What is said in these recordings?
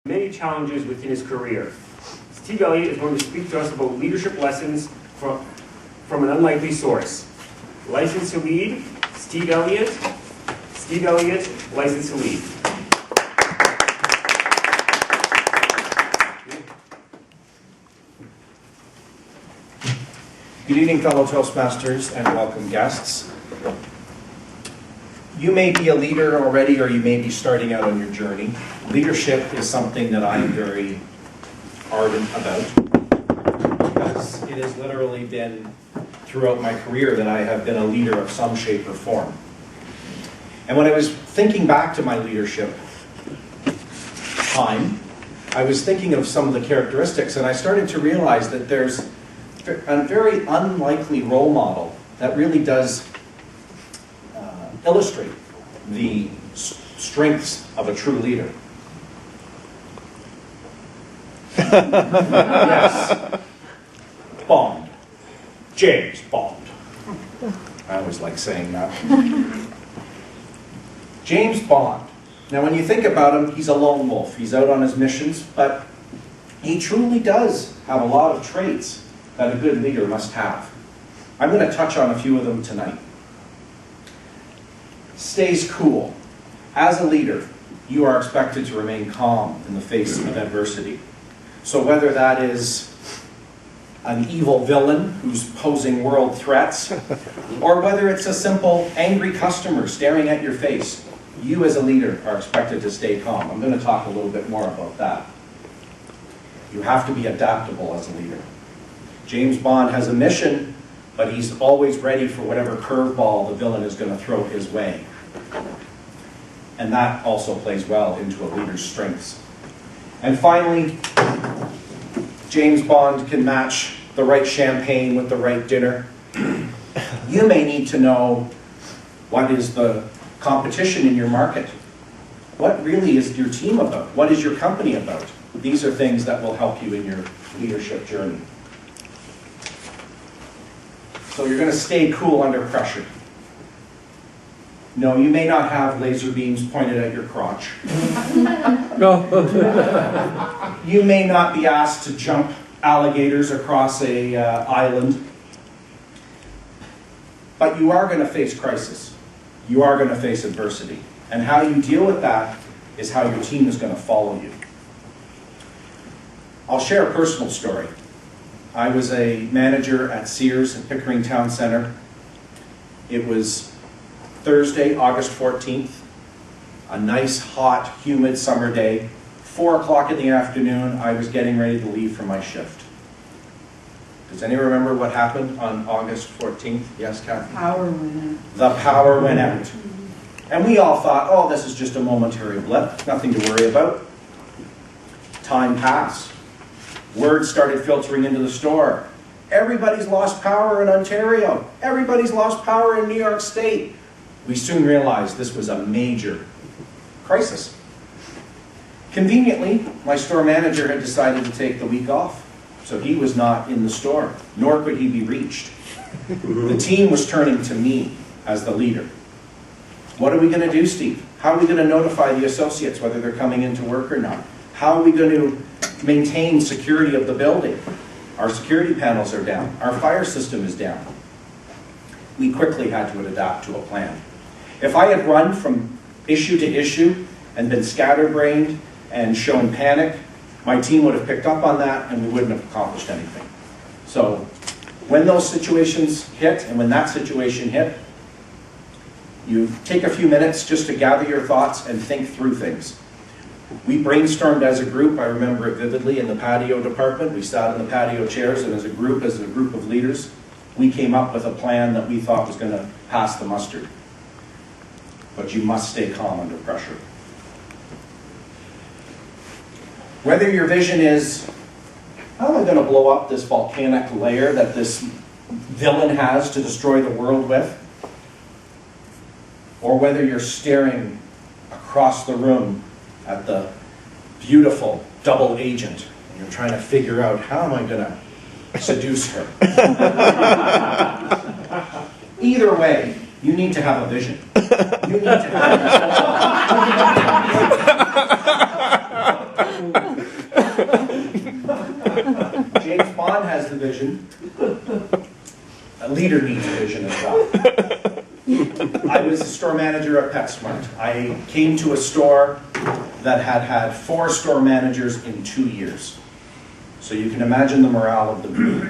Many challenges within his career. Steve Elliot is going to speak to us about leadership lessons from an unlikely source. License to Lead, Steve Elliot. Steve Elliot, License to Lead. Good evening, fellow Toastmasters, and welcome guests. You may be a leader already, or you may be starting out on your journey. Leadership is something that I'm very ardent about, because it has literally been throughout my career that I have been a leader of some shape or form. And when I was thinking back to my leadership time, I was thinking of some of the characteristics, and I started to realize that there's a very unlikely role model that really does illustrate the strengths of a true leader. Yes. Bond. James Bond. I always like saying that. James Bond. Now when you think about him, he's a lone wolf. He's out on his missions, but he truly does have a lot of traits that a good leader must have. I'm going to touch on a few of them tonight. Stays cool. As a leader, you are expected to remain calm in the face of adversity. So whether that is an evil villain who's posing world threats, or whether it's a simple angry customer staring at your face, you as a leader are expected to stay calm. I'm going to talk a little bit more about that. You have to be adaptable as a leader. James Bond has a mission, but he's always ready for whatever curveball the villain is going to throw his way. And that also plays well into a leader's strengths. And finally, James Bond can match the right champagne with the right dinner. You may need to know what is the competition in your market. What really is your team about? What is your company about? These are things that will help you in your leadership journey. So you're going to stay cool under pressure. No, you may not have laser beams pointed at your crotch. You may not be asked to jump alligators across an island. But you are going to face crisis. You are going to face adversity. And how you deal with that is how your team is going to follow you. I'll share a personal story. I was a manager at Sears in Pickering Town Center. It was Thursday, August 14th, a nice, hot, humid summer day. 4 o'clock in the afternoon, I was getting ready to leave for my shift. Does anyone remember what happened on August 14th? Yes, Kathy? Power went out. The power went out. And we all thought, oh, this is just a momentary blip, nothing to worry about. Time passed. Word started filtering into the store. Everybody's lost power in Ontario. Everybody's lost power in New York State. We soon realized this was a major crisis. Conveniently, my store manager had decided to take the week off, so he was not in the store, nor could he be reached. The team was turning to me as the leader. What are we going to do, Steve? How are we going to notify the associates whether they're coming into work or not? How are we going to maintain security of the building? Our security panels are down. Our fire system is down. We quickly had to adapt to a plan. If I had run from issue to issue and been scatterbrained and shown panic, my team would have picked up on that and we wouldn't have accomplished anything. So when those situations hit, and when that situation hit, you take a few minutes just to gather your thoughts and think through things. We brainstormed as a group. I remember it vividly in the patio department. We sat in the patio chairs, and as a group of leaders, we came up with a plan that we thought was going to pass the mustard. But you must stay calm under pressure. Whether your vision is, how am I going to blow up this volcanic layer that this villain has to destroy the world with? Or whether you're staring across the room at the beautiful double agent and you're trying to figure out, how am I going to seduce her? Either way, you need to have a vision. You need to have a vision. A leader needs a vision as well. I was a store manager at PetSmart. I came to a store that had had 4 store managers in 2 years. So you can imagine the morale of the group.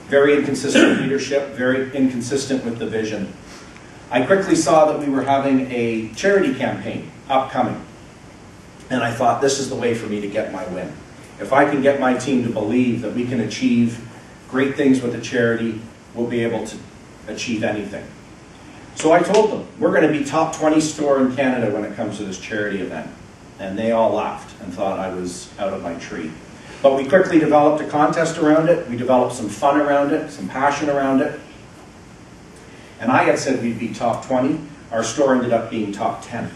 Very inconsistent leadership, very inconsistent with the vision. I quickly saw that we were having a charity campaign upcoming. And I thought, this is the way for me to get my win. If I can get my team to believe that we can achieve great things with a charity, we'll be able to achieve anything. So I told them, we're going to be top 20 store in Canada when it comes to this charity event. And they all laughed and thought I was out of my tree. But we quickly developed a contest around it. We developed some fun around it, some passion around it. And I had said we'd be top 20. Our store ended up being top 10.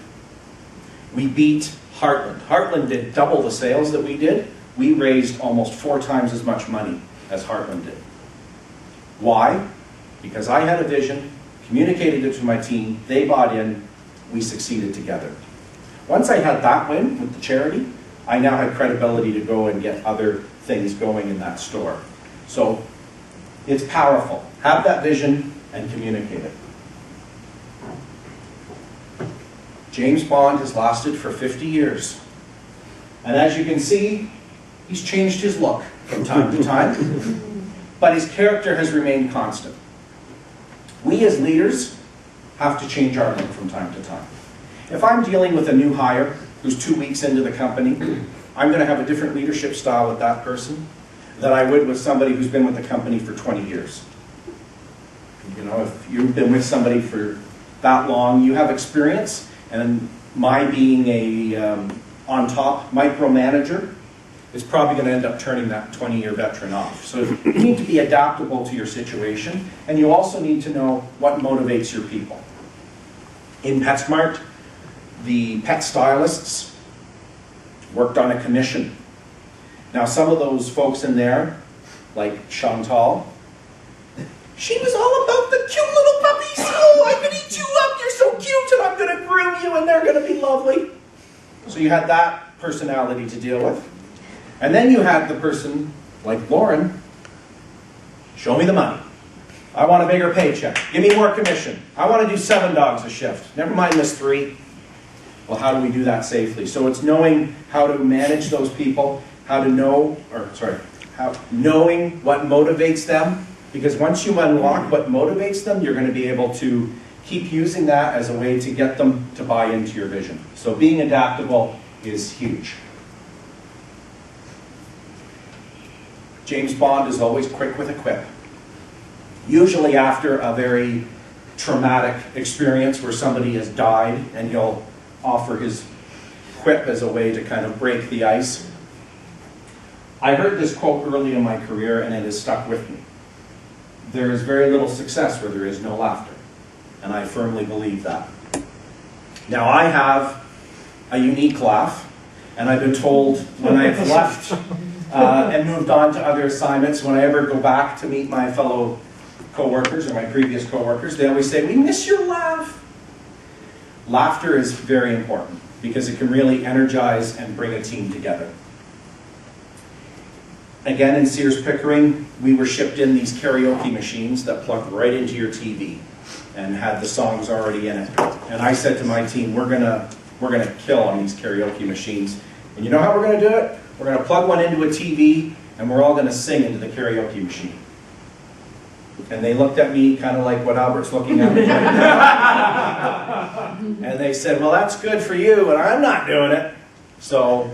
We beat Heartland. Heartland did double the sales that we did. We raised almost 4 times as much money as Heartland did. Why? Because I had a vision, communicated it to my team, they bought in, we succeeded together. Once I had that win with the charity, I now had credibility to go and get other things going in that store. So it's powerful. Have that vision and communicate it. James Bond has lasted for 50 years. And as you can see, he's changed his look from time to time. But his character has remained constant. We as leaders have to change our look from time to time. If I'm dealing with a new hire who's 2 weeks into the company, I'm going to have a different leadership style with that person than I would with somebody who's been with the company for 20 years. You know, if you've been with somebody for that long, you have experience, and my being a on-top micromanager is probably going to end up turning that 20-year veteran off. So you need to be adaptable to your situation, and you also need to know what motivates your people. In PetSmart, the pet stylists worked on a commission. Now some of those folks in there, like Chantal, she was all about the cute little puppies. Oh, I can eat you up, you're so cute, and I'm going to groom you, and they're going to be lovely. So you had that personality to deal with. And then you had the person, like Lauren, show me the money. I want a bigger paycheck. Give me more commission. I want to do 7 dogs a shift. Never mind this 3. Well, how do we do that safely? So it's knowing how to manage those people, knowing what motivates them. Because once you unlock what motivates them, you're going to be able to keep using that as a way to get them to buy into your vision. So being adaptable is huge. James Bond is always quick with a quip. Usually after a very traumatic experience where somebody has died, and he'll offer his quip as a way to kind of break the ice. I heard this quote early in my career, and it has stuck with me. There is very little success where there is no laughter. And I firmly believe that. Now I have a unique laugh, and I've been told when I've left and moved on to other assignments, when I ever go back to meet my fellow co-workers or my previous co-workers, they always say, we miss your laugh. Laughter is very important because it can really energize and bring a team together. Again, in Sears Pickering, we were shipped in these karaoke machines that plugged right into your TV and had the songs already in it. And I said to my team, we're gonna kill on these karaoke machines. And you know how we're gonna do it? We're gonna plug one into a TV, and we're all gonna sing into the karaoke machine. And they looked at me kind of like what Albert's looking at me right now. And they said, well, that's good for you, and I'm not doing it. So,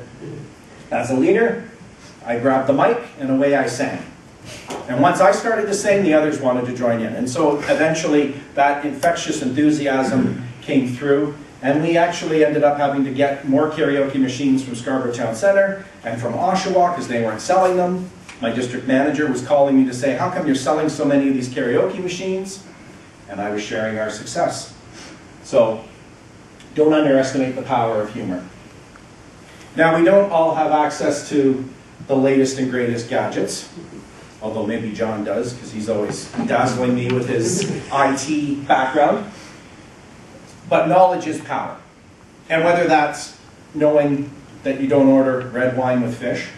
as a leader, I grabbed the mic, and away I sang. And once I started to sing, the others wanted to join in. And so eventually, that infectious enthusiasm came through, and we actually ended up having to get more karaoke machines from Scarborough Town Centre and from Oshawa because they weren't selling them. My district manager was calling me to say, how come you're selling so many of these karaoke machines? And I was sharing our success. So, don't underestimate the power of humor. Now, we don't all have access to the latest and greatest gadgets, although maybe John does, because he's always dazzling me with his IT background. But knowledge is power. And whether that's knowing that you don't order red wine with fish,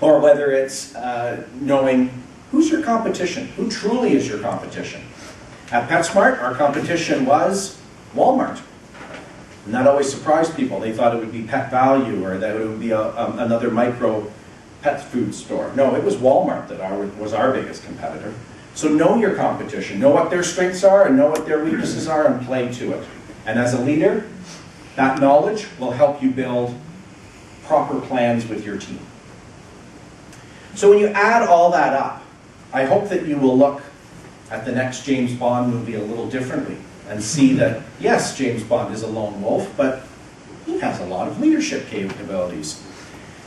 or whether it's knowing Who's your competition? Who truly is your competition? At PetSmart, our competition was Walmart. And that always surprised people. They thought it would be Pet Value or that it would be another micro pet food store. No, it was Walmart that was our biggest competitor. So know your competition. Know what their strengths are and know what their weaknesses are and play to it. And as a leader, that knowledge will help you build proper plans with your team. So when you add all that up, I hope that you will look at the next James Bond movie a little differently and see that, yes, James Bond is a lone wolf, but he has a lot of leadership capabilities.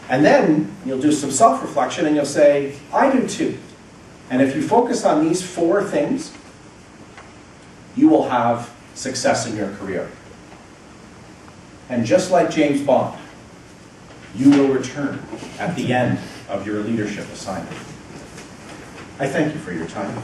And then you'll do some self-reflection and you'll say, I do too. And if you focus on these 4 things, you will have success in your career. And just like James Bond, you will return at the end of your leadership assignment. I thank you for your time.